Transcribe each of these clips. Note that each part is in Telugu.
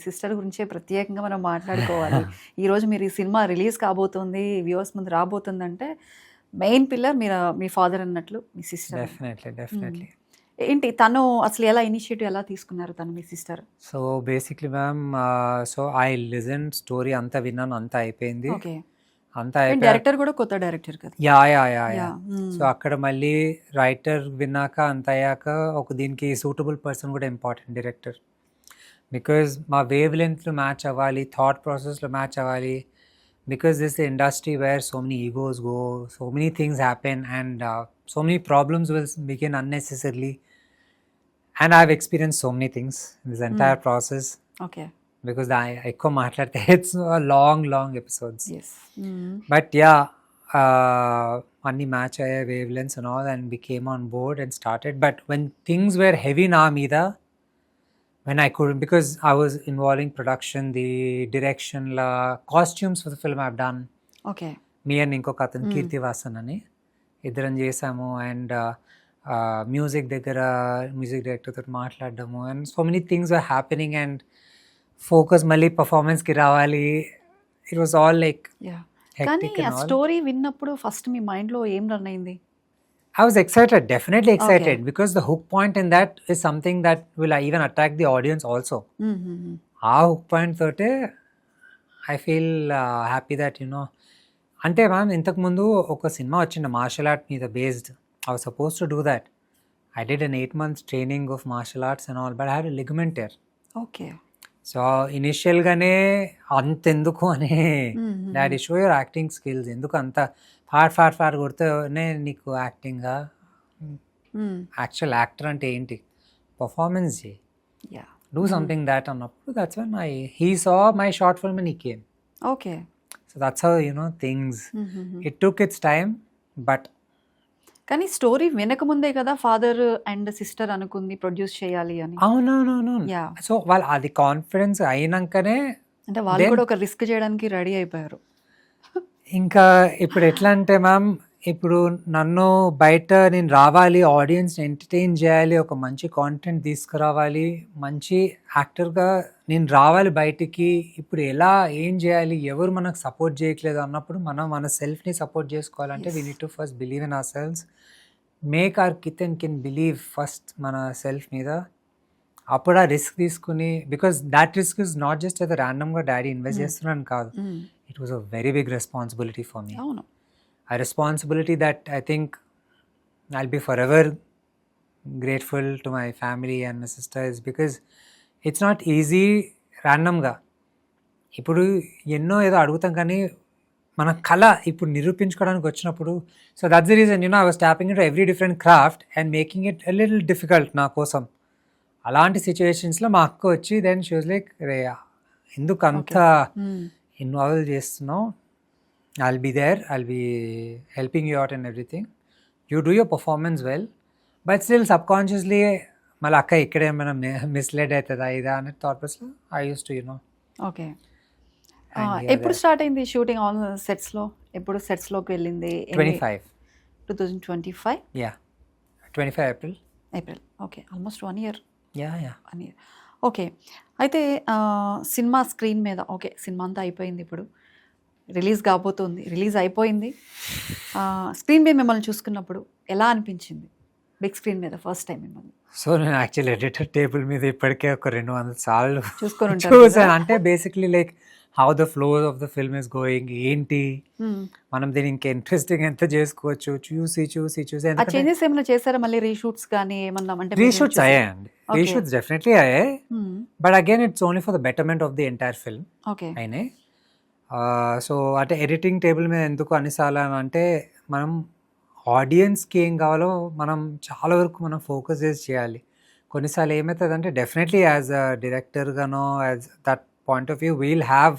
సిస్టర్ గురించే ప్రత్యేకంగా మనం మాట్లాడుకోవాలి. ఈరోజు మీరు ఈ సినిమా రిలీజ్ కాబోతుంది, వ్యూవర్స్ ముందు రాబోతుందంటే మెయిన్ పిల్లర్ మీ ఫాదర్ అన్నట్లు మీ సిస్టర్. డెఫినెట్లీ. ఏంటి తను అసలు ఎలా ఇనిషియేటివ్ ఎలా తీసుకున్నారు తను మీ sister? So basically ma'am, so I listen story అంతా విన్నాను, అంతా అయిపోయింది. ఓకే. అంతా అయిపోయాక డైరెక్టర్ కూడా కొత్త డైరెక్టర్ కదా. యా. సో అక్కడ మళ్ళీ రైటర్ విన్నాక అంత అయ్యాక దీనికి సూటబుల్ పర్సన్ కూడా ఇంపార్టెంట్, డైరెక్టర్. బికాజ్ మా వేవ్ లెంత్లో మ్యాచ్ అవ్వాలి, థాట్ ప్రాసెస్లో మ్యాచ్ అవ్వాలి. Because this industry where so many egos go, so many things happen and so many problems will begin unnecessarily. And I've experienced so many things in this entire process. Okay. Because ఎక్కువ మాట్లాడితే it's long episodes. Yes. But yeah, అన్ని మ్యాచ్ అయ్యే wave lens and all, and we came on board and started. But when things were heavy నా మీద, when I couldn't, because I was involving production, the direction, la costumes for the film I've done. Okay. మీ అండ్ ఇంకొక అతను కీర్తి వాసన్ అని ఇద్దరం చేసాము. అండ్ మ్యూజిక్ దగ్గర మ్యూజిక్ డైరెక్టర్తో మాట్లాడడము, and so many things are happening. And focus మళ్ళీ పర్ఫార్మెన్స్కి రావాలి. ఇట్ వాస్ ఆల్ లైక్ కానీ ఆ స్టోరీ విన్నప్పుడు ఫస్ట్ మీ మైండ్లో ఏం రన్ అయింది? I was excited, definitely excited, because the hook point in that is something that will even attract the audience also. ఆ hook point తోటే I feel happy that, you know, అంటే మ్యామ్ ఇంతకుముందు ఒక సినిమా వచ్చింది మార్షల్ ఆర్ట్ మీద based. I was supposed to do that. I did an 8 months training of martial arts and all, but I had a ligament tear. Okay. So ఇనిషియల్గానే అంతెందుకు అని, daddy show your acting skills, ఎందుకు అంత ఫాట్ కొడితేనే నీకు యాక్టింగ్గా, యాక్చువల్ యాక్టర్ అంటే ఏంటి, పర్ఫార్మెన్స్ చేయి, డూ సంథింగ్ దాట్ అన్నప్పుడు that's when he saw my short film and he came. Okay. So that's how you know things, it took it's time. But కానీ స్టోరీ వెనకముందే కదా ఫాదర్ అండ్ సిస్టర్ అనుకుంది ప్రొడ్యూస్ చేయాలి అని. అవునవునవును. సో వాళ్ళు అది కాన్ఫిడెన్స్ అయినాకనే, అంటే వాళ్ళు కూడా ఒక రిస్క్ చేయడానికి రెడీ అయిపోయారు. ఇంకా ఇప్పుడు ఎట్లా అంటే మ్యామ్, ఇప్పుడు నన్ను బయట నేను రావాలి, ఆడియన్స్ ఎంటర్టైన్ చేయాలి, ఒక మంచి కాంటెంట్ తీసుకురావాలి, మంచి యాక్టర్గా నేను రావాలి బయటికి. ఇప్పుడు ఎలా ఏం చేయాలి, ఎవరు మనకు సపోర్ట్ చేయట్లేదు అన్నప్పుడు మనం మన సెల్ఫ్ని సపోర్ట్ చేసుకోవాలంటే we need to first believe in ourselves, make our kith and kin believe first మన సెల్ఫ్ మీద. అప్పుడు ఆ రిస్క్ తీసుకుని, because that risk is not just ఏదో ర్యాండమ్గా డాడీ ఇన్వెస్ట్ చేస్తున్నాను కాదు, it was a very big responsibility for me. అవును. A responsibility that I think I'll be forever grateful to my family and my sisters, because it's not easy randomగా. ఇప్పుడు ఎన్నో ఏదో అడుగుతాం కానీ మన కళ ఇప్పుడు నిరూపించుకోవడానికి వచ్చినప్పుడు, so that's the reason, you know, I was tapping into every different craft and making it a little difficult నా కోసం. అలాంటి సిచ్యువేషన్స్లో మా అక్క వచ్చి దెన్ షీ వాజ్ లైక్, రే ఎందుకు అంత ఇన్వాల్వ్ చేస్తున్నావు, I'll be there, I'll be helping you out and everything. You do your performance well, but still subconsciously, మళ్ళీ అక్క ఇక్కడే ఏమైనా మిస్లెడ్ అవుతుందా ఇదా అనే థాట్ ప్రాసెస్లో I used to, you know. Okay. ఎప్పుడు స్టార్ట్ అయింది షూటింగ్ ఆన్ సెట్స్లో? ఎప్పుడు సెట్స్లోకి వెళ్ళింది? 2025. Yeah, 25 April. Okay. Almost 1 year. Yeah. 1 year. Okay. అయితే సినిమా స్క్రీన్ మీద, ఓకే, సినిమా అంతా అయిపోయింది, ఇప్పుడు రిలీజ్ కాబోతుంది, రిలీజ్ అయిపోయింది. స్క్రీన్ మీద మిమ్మల్ని చూసుకున్నప్పుడు ఎలా అనిపించింది, బిగ్ స్క్రీన్ మీద ఫస్ట్ టైం మిమ్మల్ని? సో నేను యాక్చువల్లీ ఎడిటర్ టేబుల్ మీద ఇప్పటికే ఒక 200 సార్లు చూసాను. అంటే basically like how the flow of the film is going, ఏంటి మనం దీన్ని ఇంకా ఇంట్రెస్టింగ్ ఎంత చేసుకోవచ్చు, చూసి చేంజెస్ ఏమైనా చేశారా మళ్ళీ? రీషూట్స్ కానీ ఏమన్నా? అంటే రీషూట్స్ అయ్యాయండి, రీషూట్స్ డెఫినెట్లీ అయ్యాయి, but again it's only for the betterment of the entire film. Okay. అయినాయి. సో అంటే ఎడిటింగ్ టేబుల్ మీద ఎందుకు అన్నిసార్లు అంటే, మనం ఆడియన్స్కి ఏం కావాలో మనం చాలా వరకు మనం ఫోకస్ చేసి చేయాలి. కొన్నిసార్లు ఏమవుతుంది అంటే, డెఫినెట్లీ యాజ్ అ డైరెక్టర్గానో as that point of view we'll have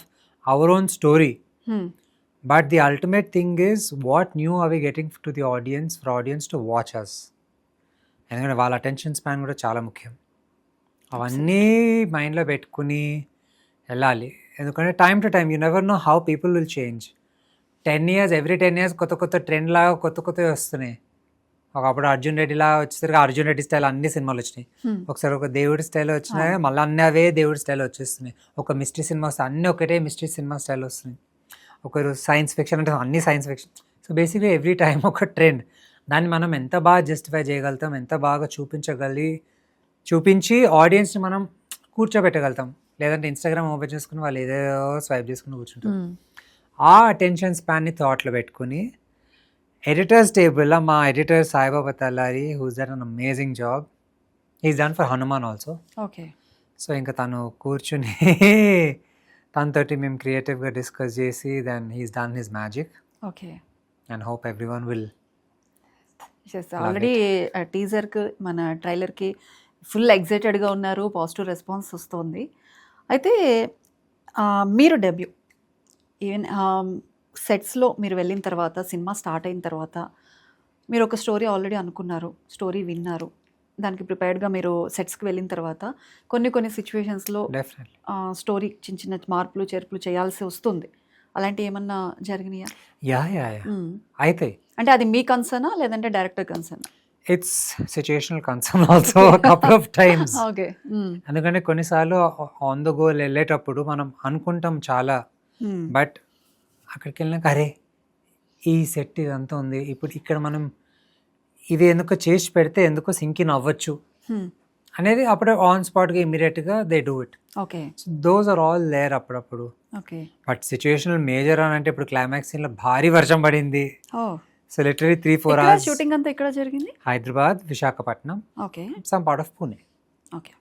our own story, but the ultimate thing is what new are we getting to the audience, for audience to watch us. ఎందుకంటే వాళ్ళ అటెన్షన్ స్పాన్ కూడా చాలా ముఖ్యం. అవన్నీ మైండ్లో పెట్టుకుని వెళ్ళాలి. ఎందుకంటే time to time you never know how people will change. 10 years, every 10 years కొత్త ట్రెండ్ లాగా కొత్తవి వస్తున్నాయి. ఒకప్పుడు అర్జున్ రెడ్డిలా వచ్చేసరికి అర్జున్ రెడ్డి స్టైల్ అన్ని సినిమాలు వచ్చినాయి. ఒకసారి ఒక దేవుడి స్టైల్ వచ్చినాయి, మళ్ళీ అన్నీ అవే దేవుడి స్టైల్ వచ్చేస్తున్నాయి. ఒక మిస్టరీ సినిమా వస్తే అన్నీ ఒకటే మిస్టరీ సినిమా స్టైల్ వస్తున్నాయి. ఒకరు సైన్స్ ఫిక్షన్ అంటే అన్ని science fiction. So basically every time ఒక ట్రెండ్. దాన్ని మనం ఎంత బాగా జస్టిఫై చేయగలుగుతాం, ఎంత బాగా చూపించి ఆడియన్స్ని మనం కూర్చోబెట్టగలుగుతాం. లేదంటే ఇన్స్టాగ్రామ్ ఓపెన్ చేసుకుని వాళ్ళు ఏదేదో స్వైప్ చేసుకుని కూర్చుంటారు. ఆ అటెన్షన్ స్పాన్ని థాట్లో పెట్టుకుని ఎడిటర్స్ టేబుల్లో మా editor Saibaba Tallari who's that an amazing job. Is done for Hanuman also. Okay. So ఇంకా తను కూర్చుని తనతోటి మేము క్రియేటివ్గా డిస్కస్ చేసి then he's done his magic okay. And hope every one will. Already టీజర్కి మన ట్రైలర్కి ఫుల్ ఎగ్జైటెడ్గా ఉన్నారు, పాజిటివ్ రెస్పాన్స్ వస్తుంది. అయితే మీరు డెబ్యూ ఈవెన్ సెట్స్లో మీరు వెళ్ళిన తర్వాత, సినిమా స్టార్ట్ అయిన తర్వాత మీరు ఒక స్టోరీ ఆల్రెడీ అనుకున్నారు, స్టోరీ విన్నారు, దానికి ప్రిపేర్డ్గా మీరు సెట్స్కి వెళ్ళిన తర్వాత కొన్ని సిచ్యువేషన్స్లో డెఫినెట్లీ స్టోరీ చిన్న చిన్న మార్పులు చేర్పులు చేయాల్సి వస్తుంది. అలాంటి ఏమన్నా జరిగినాయా? యా అయితే అంటే అది మీ కన్సర్నా లేదంటే డైరెక్టర్ కన్సర్నా? It's situational concern also couple of times. Okay. ఎందుకంటే కొన్నిసార్లు ఆన్ ద గోల్ వెళ్ళేటప్పుడు మనం అనుకుంటాం చాలా, బట్ అక్కడికి వెళ్ళినాక అరే ఈ సెట్ ఇదంతా ఉంది, ఇప్పుడు ఇక్కడ మనం ఇది ఎందుకో చేసి పెడితే ఎందుకో సింకిన్ అవ్వచ్చు అనేది అప్పుడు ఆన్ స్పాట్గా ఇమీడియట్గా they do it. Okay. So those are all rare అప్పుడప్పుడు. ఓకే. బట్ సిచ్యుయేషనల్ మేజర్ అని అంటే ఇప్పుడు క్లైమాక్స్ సీన్లో భారీ వర్షం పడింది. ఓ, సో లిటరలీ 3-4 hours షూటింగ్ అంతా ఇక్కడ జరిగింది? Hyderabad, Visakhapatnam, okay. Some part of Pune. Okay.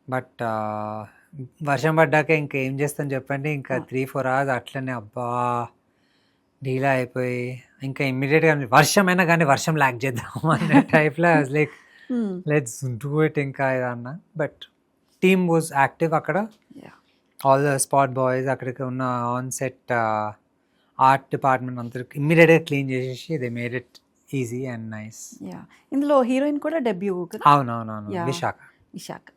But వర్షం పడ్డాక ఇంకా ఏం చేస్తాను చెప్పండి, ఇంకా 3-4 hours అట్లనే అబ్బా డీలా అయిపోయి ఇంకా ఇమ్మీడియట్గా వర్షమైనా కానీ వర్షం లాక్ చేద్దాం అనే టైప్లో లైక్ లెట్స్ డూ ఇట్ ఇంకా ఏదన్నా. బట్ టీమ్ వాజ్ యాక్టివ్ అక్కడ, ఆల్ ద స్పాట్ బాయ్స్ అక్కడికి ఉన్న ఆన్ సెట్ ఆర్ట్ డిపార్ట్మెంట్ అందరికి ఇమ్మీడియట్గా క్లీన్ చేసేసి they made it easy and nice. ఇందులో హీరోయిన్ కూడా డెబ్యూ కదా? అవునవునవును, Yeah. విశాఖ. విశాఖ.